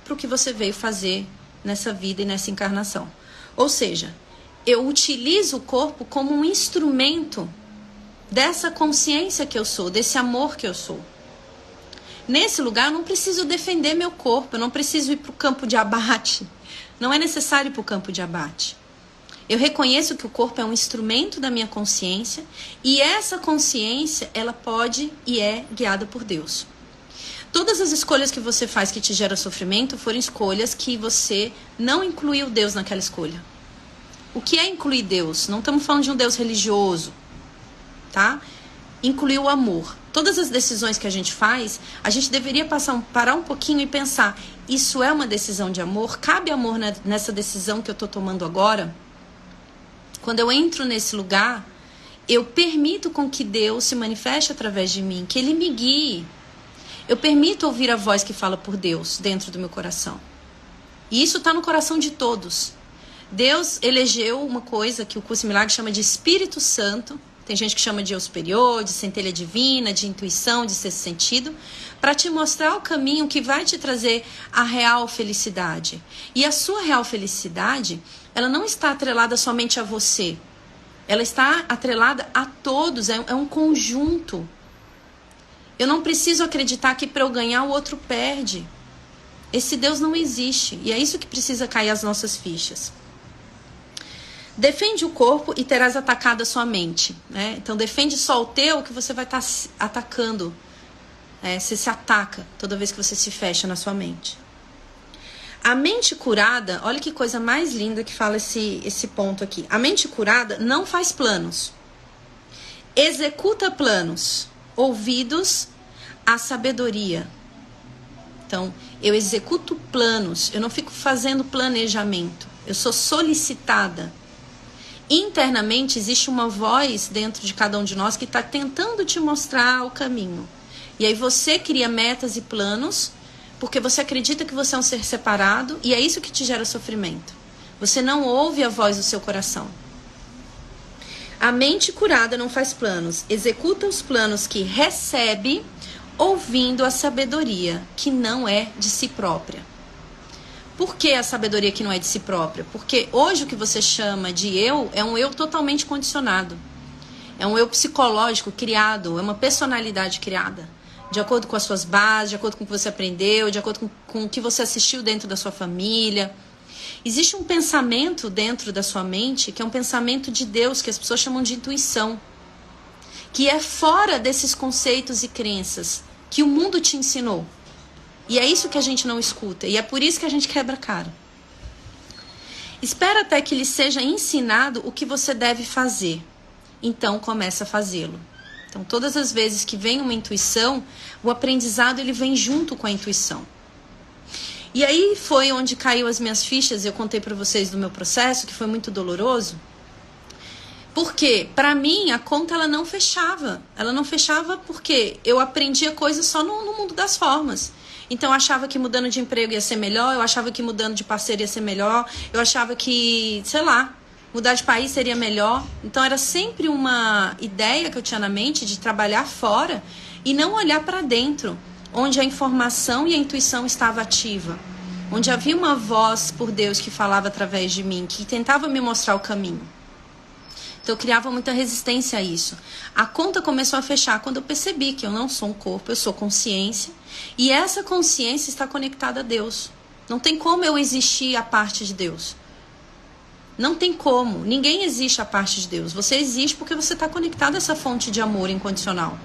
para o que você veio fazer nessa vida e nessa encarnação. Ou seja, eu utilizo o corpo como um instrumento dessa consciência que eu sou, desse amor que eu sou. Nesse lugar, eu não preciso defender meu corpo, eu não preciso ir para o campo de abate. Não é necessário ir para o campo de abate. Eu reconheço que o corpo é um instrumento da minha consciência e essa consciência, ela pode e é guiada por Deus. Todas as escolhas que você faz que te geram sofrimento foram escolhas que você não incluiu Deus naquela escolha. O que é incluir Deus? Não estamos falando de um Deus religioso, tá? Incluir o amor. Todas as decisões que a gente faz, a gente deveria parar um pouquinho e pensar, isso é uma decisão de amor? Cabe amor nessa decisão que eu estou tomando agora? Quando eu entro nesse lugar, eu permito com que Deus se manifeste através de mim, que Ele me guie. Eu permito ouvir a voz que fala por Deus dentro do meu coração. E isso está no coração de todos. Deus elegeu uma coisa que o Curso em Milagres chama de Espírito Santo. Tem gente que chama de eu superior, de centelha divina, de intuição, de sexto sentido, para te mostrar o caminho que vai te trazer a real felicidade. E a sua real felicidade, ela não está atrelada somente a você. Ela está atrelada a todos, é um conjunto. Eu não preciso acreditar que para eu ganhar o outro perde. Esse Deus não existe. E é isso que precisa cair as nossas fichas. Defende o corpo e terás atacado a sua mente. Né? Então defende só o teu que você vai estar atacando. Você se ataca toda vez que você se fecha na sua mente. A mente curada, olha que coisa mais linda que fala esse ponto aqui. A mente curada não faz planos. Executa planos. Ouvidos à sabedoria. Então, eu executo planos. Eu não fico fazendo planejamento. Eu sou solicitada. Internamente existe uma voz dentro de cada um de nós que está tentando te mostrar o caminho. E aí você cria metas e planos porque você acredita que você é um ser separado e é isso que te gera sofrimento. Você não ouve a voz do seu coração. A mente curada não faz planos, executa os planos que recebe ouvindo a sabedoria que não é de si própria. Por que a sabedoria que não é de si própria? Porque hoje o que você chama de eu é um eu totalmente condicionado. É um eu psicológico criado, é uma personalidade criada. De acordo com as suas bases, de acordo com o que você aprendeu, de acordo com o que você assistiu dentro da sua família. Existe um pensamento dentro da sua mente que é um pensamento de Deus, que as pessoas chamam de intuição. Que é fora desses conceitos e crenças que o mundo te ensinou. E é isso que a gente não escuta. E é por isso que a gente quebra a cara. Espera até que lhe seja ensinado o que você deve fazer. Então começa a fazê-lo. Então todas as vezes que vem uma intuição, o aprendizado ele vem junto com a intuição. E aí foi onde caiu as minhas fichas, eu contei para vocês do meu processo, que foi muito doloroso. Porque, para mim, a conta ela não fechava. Ela não fechava porque eu aprendia coisas só no mundo das formas. Então eu achava que mudando de emprego ia ser melhor, eu achava que mudando de parceiro ia ser melhor, eu achava que, sei lá, mudar de país seria melhor. Então era sempre uma ideia que eu tinha na mente de trabalhar fora e não olhar para dentro, onde a informação e a intuição estava ativa, onde havia uma voz por Deus que falava através de mim, que tentava me mostrar o caminho. Então eu criava muita resistência a isso. A conta começou a fechar quando eu percebi que eu não sou um corpo, eu sou consciência. E essa consciência está conectada a Deus. Não tem como eu existir à parte de Deus. Não tem como. Ninguém existe à parte de Deus. Você existe porque você está conectado a essa fonte de amor incondicional.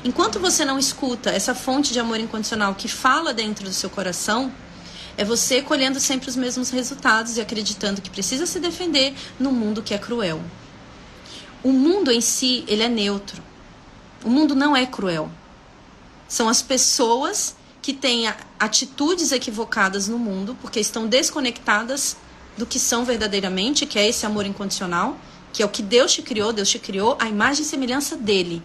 Enquanto você não escuta essa fonte de amor incondicional que fala dentro do seu coração, é você colhendo sempre os mesmos resultados e acreditando que precisa se defender num mundo que é cruel. O mundo em si, ele é neutro. O mundo não é cruel. São as pessoas que têm atitudes equivocadas no mundo, porque estão desconectadas do que são verdadeiramente, que é esse amor incondicional, que é o que Deus te criou à imagem e semelhança dele.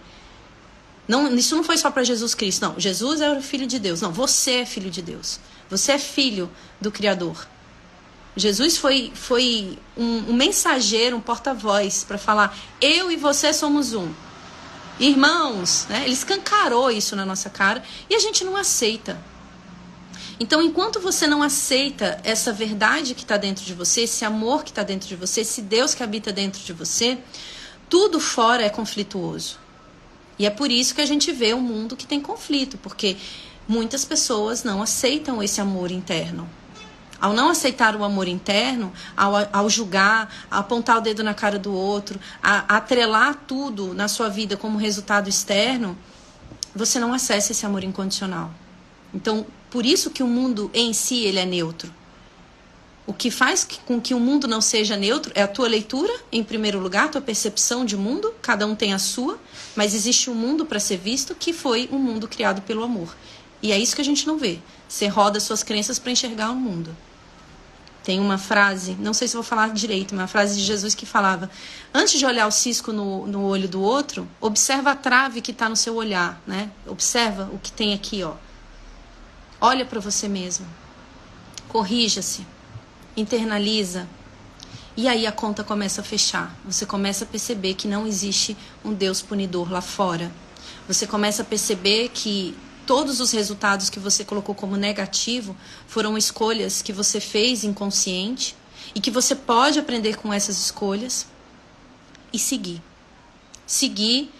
Não, isso não foi só para Jesus Cristo, não. Jesus é o Filho de Deus. Não, você é filho de Deus. Você é filho do Criador. Jesus foi um mensageiro, um porta-voz para falar, eu e você somos um. Irmãos, né? Ele escancarou isso na nossa cara e a gente não aceita. Então, enquanto você não aceita essa verdade que está dentro de você, esse amor que está dentro de você, esse Deus que habita dentro de você, tudo fora é conflituoso. E é por isso que a gente vê um mundo que tem conflito, porque muitas pessoas não aceitam esse amor interno. Ao não aceitar o amor interno, ao julgar, a apontar o dedo na cara do outro, a atrelar tudo na sua vida como resultado externo, você não acessa esse amor incondicional. Então, por isso que o mundo em si ele é neutro. O que faz com que o mundo não seja neutro é a tua leitura, em primeiro lugar, a tua percepção de mundo, cada um tem a sua, mas existe um mundo para ser visto que foi um mundo criado pelo amor. E é isso que a gente não vê. Você roda suas crenças para enxergar o mundo. Tem uma frase, não sei se vou falar direito, uma frase de Jesus que falava, antes de olhar o cisco no olho do outro, observa a trave que está no seu olhar, né? Observa o que tem aqui, ó. Olha para você mesmo. Corrija-se. Internaliza. E aí a conta começa a fechar. Você começa a perceber que não existe um Deus punidor lá fora. Você começa a perceber que todos os resultados que você colocou como negativo foram escolhas que você fez inconsciente e que você pode aprender com essas escolhas e seguir. Seguir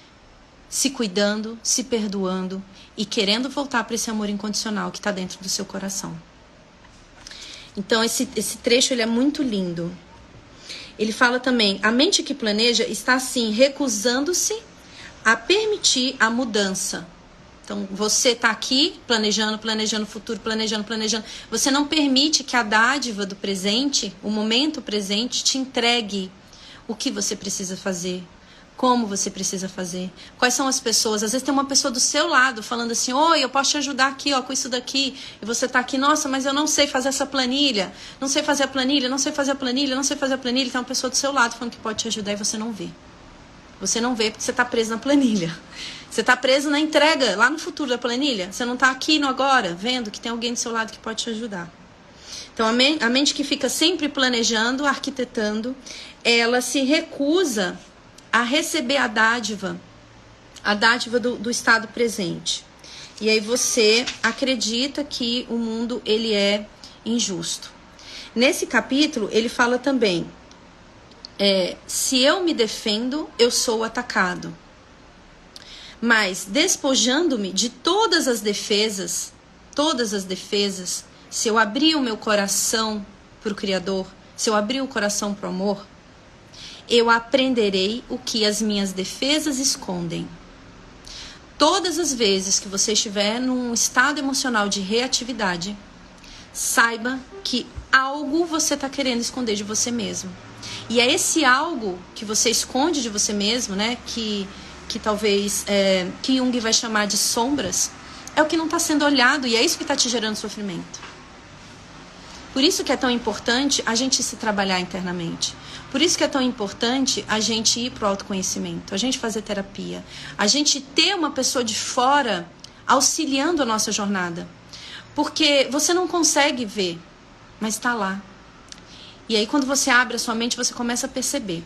se cuidando, se perdoando e querendo voltar para esse amor incondicional que está dentro do seu coração. Então esse trecho ele é muito lindo. Ele fala também, a mente que planeja está assim recusando-se a permitir a mudança. Então, você está aqui planejando o futuro, planejando. Você não permite que a dádiva do presente, o momento presente, te entregue o que você precisa fazer, como você precisa fazer, quais são as pessoas. Às vezes tem uma pessoa do seu lado falando assim, oi, eu posso te ajudar aqui, ó, com isso daqui. E você está aqui, nossa, mas eu não sei fazer essa planilha, não sei fazer a planilha. Tem uma pessoa do seu lado falando que pode te ajudar e você não vê. Você não vê porque você está preso na planilha. Você está preso na entrega, lá no futuro da planilha. Você não está aqui no agora, vendo que tem alguém do seu lado que pode te ajudar. Então, a mente que fica sempre planejando, arquitetando, ela se recusa a receber a dádiva do estado presente. E aí você acredita que o mundo ele é injusto. Nesse capítulo, ele fala também, se eu me defendo, eu sou atacado. Mas despojando-me de todas as defesas, se eu abrir o meu coração para o Criador, se eu abrir o coração para o amor, eu aprenderei o que as minhas defesas escondem. Todas as vezes que você estiver num estado emocional de reatividade, saiba que algo você está querendo esconder de você mesmo. E é esse algo que você esconde de você mesmo, né? Que talvez que Jung vai chamar de sombras, é o que não está sendo olhado e é isso que está te gerando sofrimento. Por isso que é tão importante a gente se trabalhar internamente. Por isso que é tão importante a gente ir para o autoconhecimento, a gente fazer terapia, a gente ter uma pessoa de fora auxiliando a nossa jornada. Porque você não consegue ver, mas está lá. E aí quando você abre a sua mente, você começa a perceber.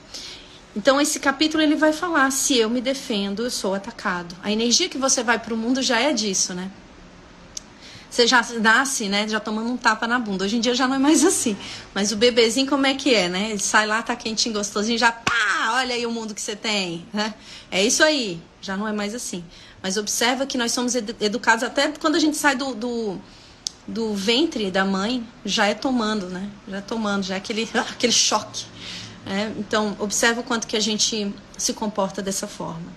Então esse capítulo ele vai falar, se eu me defendo, eu sou atacado. A energia que você vai para o mundo já é disso, né? Você já nasce, né, já tomando um tapa na bunda. Hoje em dia já não é mais assim. Mas o bebezinho como é que é, né? Ele sai lá, tá quentinho, gostosinho, já pá, olha aí o mundo que você tem, né? É isso aí, já não é mais assim. Mas observa que nós somos educados até quando a gente sai do ventre da mãe, já é tomando, né? Já é tomando, já é aquele choque. Né? Então, observa o quanto que a gente se comporta dessa forma.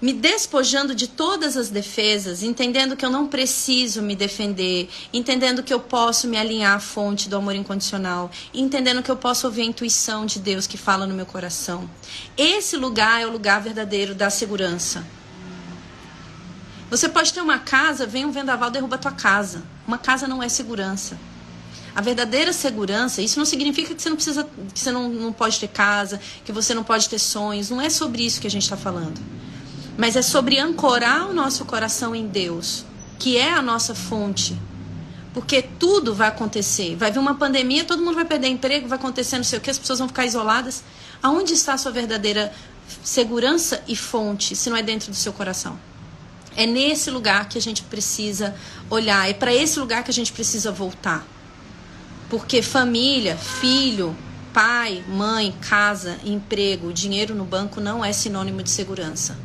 Me despojando de todas as defesas, entendendo que eu não preciso me defender, entendendo que eu posso me alinhar à fonte do amor incondicional, entendendo que eu posso ouvir a intuição de Deus que fala no meu coração. Esse lugar é o lugar verdadeiro da segurança. Você pode ter uma casa, vem um vendaval, derruba a tua casa. Uma casa não é segurança. A verdadeira segurança, isso não significa que você não precisa, que você não pode ter casa, que você não pode ter sonhos. Não é sobre isso que a gente está falando. Mas é sobre ancorar o nosso coração em Deus, que é a nossa fonte. Porque tudo vai acontecer. Vai vir uma pandemia, todo mundo vai perder emprego, vai acontecer não sei o que, as pessoas vão ficar isoladas. Aonde está a sua verdadeira segurança e fonte, se não é dentro do seu coração? É nesse lugar que a gente precisa olhar. É para esse lugar que a gente precisa voltar. Porque família, filho, pai, mãe, casa, emprego, dinheiro no banco não é sinônimo de segurança.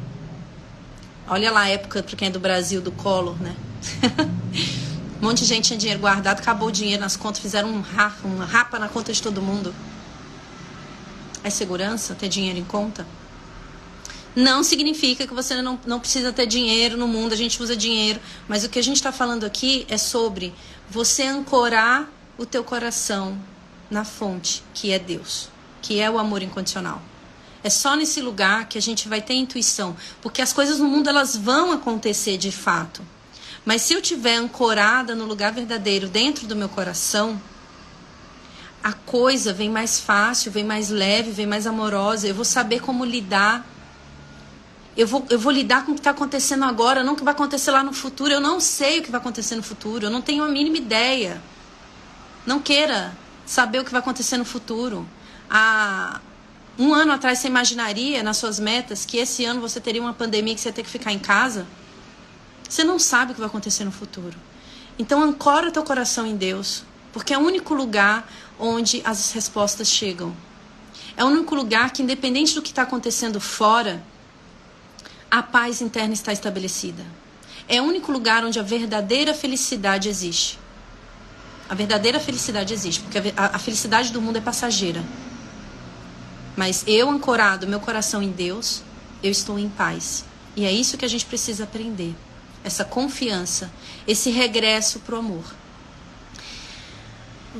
Olha lá a época, para quem é do Brasil, do Collor, né? Um monte de gente tinha dinheiro guardado, acabou o dinheiro nas contas, fizeram uma rapa na conta de todo mundo. É segurança ter dinheiro em conta? Não significa que você não precisa ter dinheiro no mundo, a gente usa dinheiro. Mas o que a gente está falando aqui é sobre você ancorar o teu coração na fonte, que é Deus, que é o amor incondicional. É só nesse lugar que a gente vai ter intuição, porque as coisas no mundo elas vão acontecer de fato. Mas se eu estiver ancorada no lugar verdadeiro dentro do meu coração, a coisa vem mais fácil, vem mais leve, vem mais amorosa. Eu vou saber como lidar. Eu vou lidar com o que está acontecendo agora, não o que vai acontecer lá no futuro. Eu não sei o que vai acontecer no futuro, eu não tenho a mínima ideia. Não queira saber o que vai acontecer no futuro. Há um ano atrás você imaginaria nas suas metas que esse ano você teria uma pandemia que você ia ter que ficar em casa? Você não sabe o que vai acontecer no futuro. Então ancora teu coração em Deus, porque é o único lugar onde as respostas chegam. É o único lugar que, independente do que está acontecendo fora, a paz interna está estabelecida. É o único lugar onde a verdadeira felicidade existe. A verdadeira felicidade existe, porque a felicidade do mundo é passageira. Mas eu, ancorado meu coração em Deus, eu estou em paz. E é isso que a gente precisa aprender. Essa confiança, esse regresso pro amor.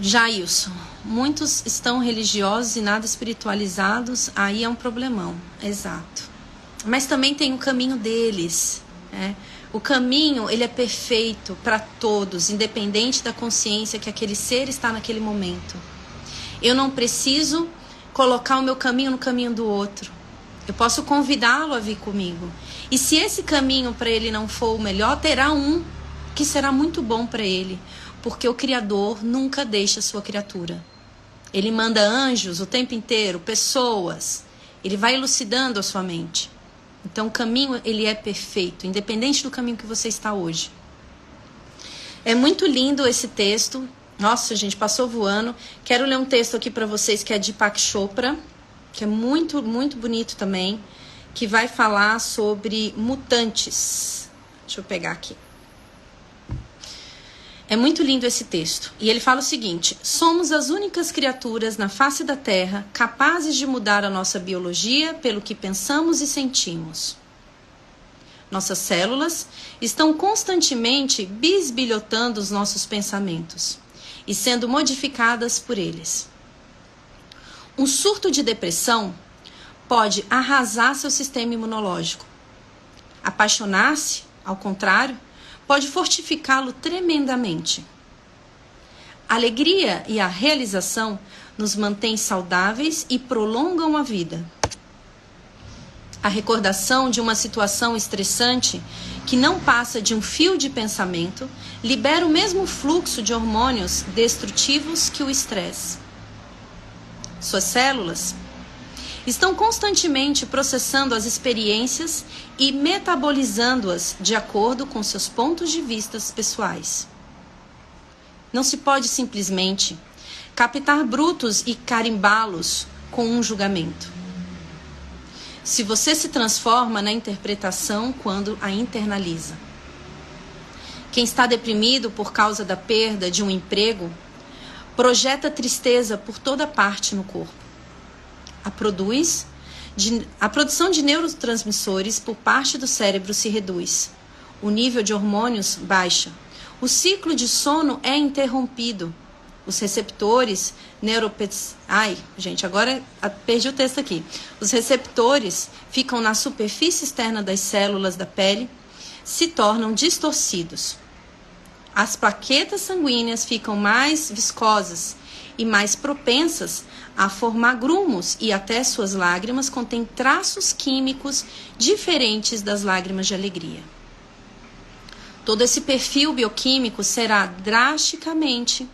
Jailson, muitos estão religiosos e nada espiritualizados, aí é um problemão. Exato. Mas também tem o caminho deles, né? O caminho, ele é perfeito para todos, independente da consciência que aquele ser está naquele momento. Eu não preciso colocar o meu caminho no caminho do outro. Eu posso convidá-lo a vir comigo. E se esse caminho para ele não for o melhor, terá um que será muito bom para ele. Porque o Criador nunca deixa a sua criatura. Ele manda anjos o tempo inteiro, pessoas. Ele vai elucidando a sua mente. Então o caminho, ele é perfeito, independente do caminho que você está hoje. É muito lindo esse texto. Nossa, gente, passou voando. Quero ler um texto aqui para vocês que é de Deepak Chopra, que é muito, muito bonito também, que vai falar sobre mutantes. Deixa eu pegar aqui. É muito lindo esse texto. E ele fala o seguinte: somos as únicas criaturas na face da Terra capazes de mudar a nossa biologia pelo que pensamos e sentimos. Nossas células estão constantemente bisbilhotando os nossos pensamentos e sendo modificadas por eles. Um surto de depressão pode arrasar seu sistema imunológico. Apaixonar-se, ao contrário, pode fortificá-lo tremendamente. A alegria e a realização nos mantêm saudáveis e prolongam a vida. A recordação de uma situação estressante que não passa de um fio de pensamento libera o mesmo fluxo de hormônios destrutivos que o estresse. Suas células estão constantemente processando as experiências e metabolizando-as de acordo com seus pontos de vista pessoais. Não se pode simplesmente captar brutos e carimbá-los com um julgamento. Se você se transforma na interpretação quando a internaliza. Quem está deprimido por causa da perda de um emprego projeta tristeza por toda parte no corpo. A produção de neurotransmissores por parte do cérebro se reduz. O nível de hormônios baixa. O ciclo de sono é interrompido. Os receptores agora perdi o texto aqui. Os receptores ficam na superfície externa das células da pele, se tornam distorcidos. As plaquetas sanguíneas ficam mais viscosas e mais propensas a formar grumos e até suas lágrimas contêm traços químicos diferentes das lágrimas de alegria. Todo esse perfil bioquímico será drasticamente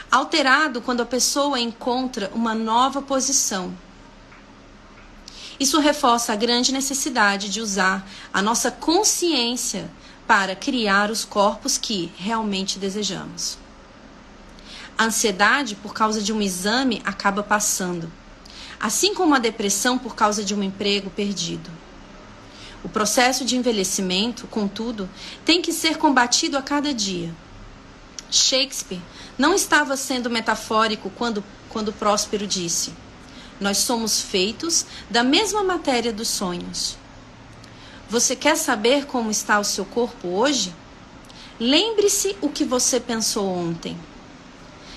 alterado quando a pessoa encontra uma nova posição. Isso reforça a grande necessidade de usar a nossa consciência para criar os corpos que realmente desejamos. A ansiedade por causa de um exame acaba passando, assim como a depressão por causa de um emprego perdido. O processo de envelhecimento, contudo, tem que ser combatido a cada dia. Shakespeare não estava sendo metafórico quando Próspero disse: nós somos feitos da mesma matéria dos sonhos. Você quer saber como está o seu corpo hoje? Lembre-se o que você pensou ontem.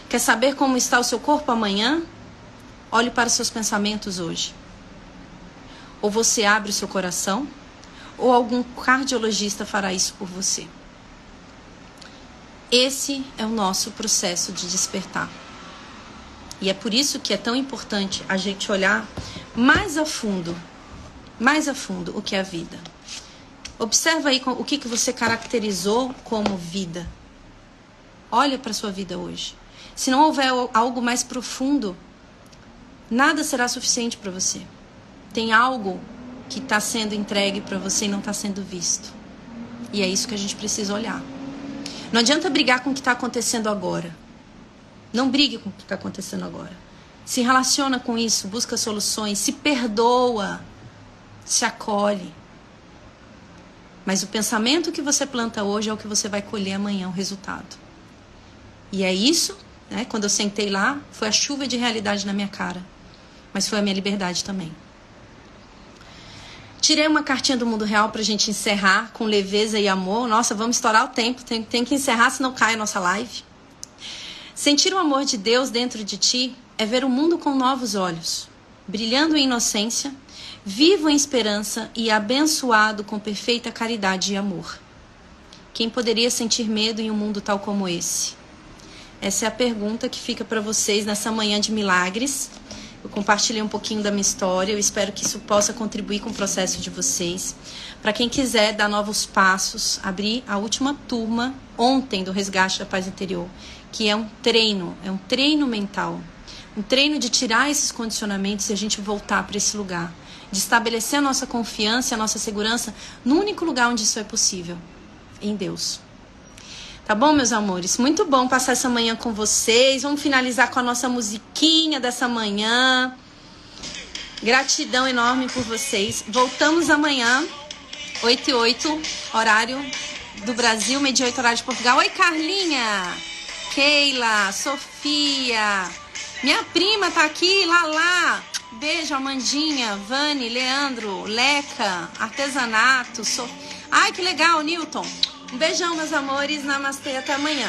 Quer saber como está o seu corpo amanhã? Olhe para os seus pensamentos hoje. Ou você abre o seu coração, ou algum cardiologista fará isso por você. Esse é o nosso processo de despertar. E é por isso que é tão importante a gente olhar mais a fundo o que é a vida. Observa aí o que você caracterizou como vida. Olha para a sua vida hoje. Se não houver algo mais profundo, nada será suficiente para você. Tem algo que está sendo entregue para você e não está sendo visto. E é isso que a gente precisa olhar. Não adianta brigar com o que está acontecendo agora. Não brigue com o que está acontecendo agora. Se relaciona com isso, busca soluções, se perdoa, se acolhe. Mas o pensamento que você planta hoje é o que você vai colher amanhã, o resultado. E é isso, né? Quando eu sentei lá, foi a chuva de realidade na minha cara. Mas foi a minha liberdade também. Tirei uma cartinha do mundo real pra gente encerrar com leveza e amor. Nossa, vamos estourar o tempo. Tem que encerrar, senão cai a nossa live. Sentir o amor de Deus dentro de ti é ver o mundo com novos olhos, brilhando em inocência, vivo em esperança e abençoado com perfeita caridade e amor. Quem poderia sentir medo em um mundo tal como esse? Essa é a pergunta que fica para vocês nessa manhã de milagres. Eu compartilhei um pouquinho da minha história, eu espero que isso possa contribuir com o processo de vocês. Para quem quiser dar novos passos, abri a última turma ontem do Resgate da Paz Interior, que é um treino mental, um treino de tirar esses condicionamentos e a gente voltar para esse lugar, de estabelecer a nossa confiança e a nossa segurança no único lugar onde isso é possível, em Deus. Tá bom, meus amores? Muito bom passar essa manhã com vocês. Vamos finalizar com a nossa musiquinha dessa manhã. Gratidão enorme por vocês. Voltamos amanhã, 8h08, horário do Brasil, 12h08, horário de Portugal. Oi, Carlinha, Keila, Sofia, minha prima tá aqui, Lala. Beijo, Amandinha, Vani, Leandro, Leca, Artesanato, Ai, que legal, Newton. Um beijão, meus amores. Namastê, até amanhã.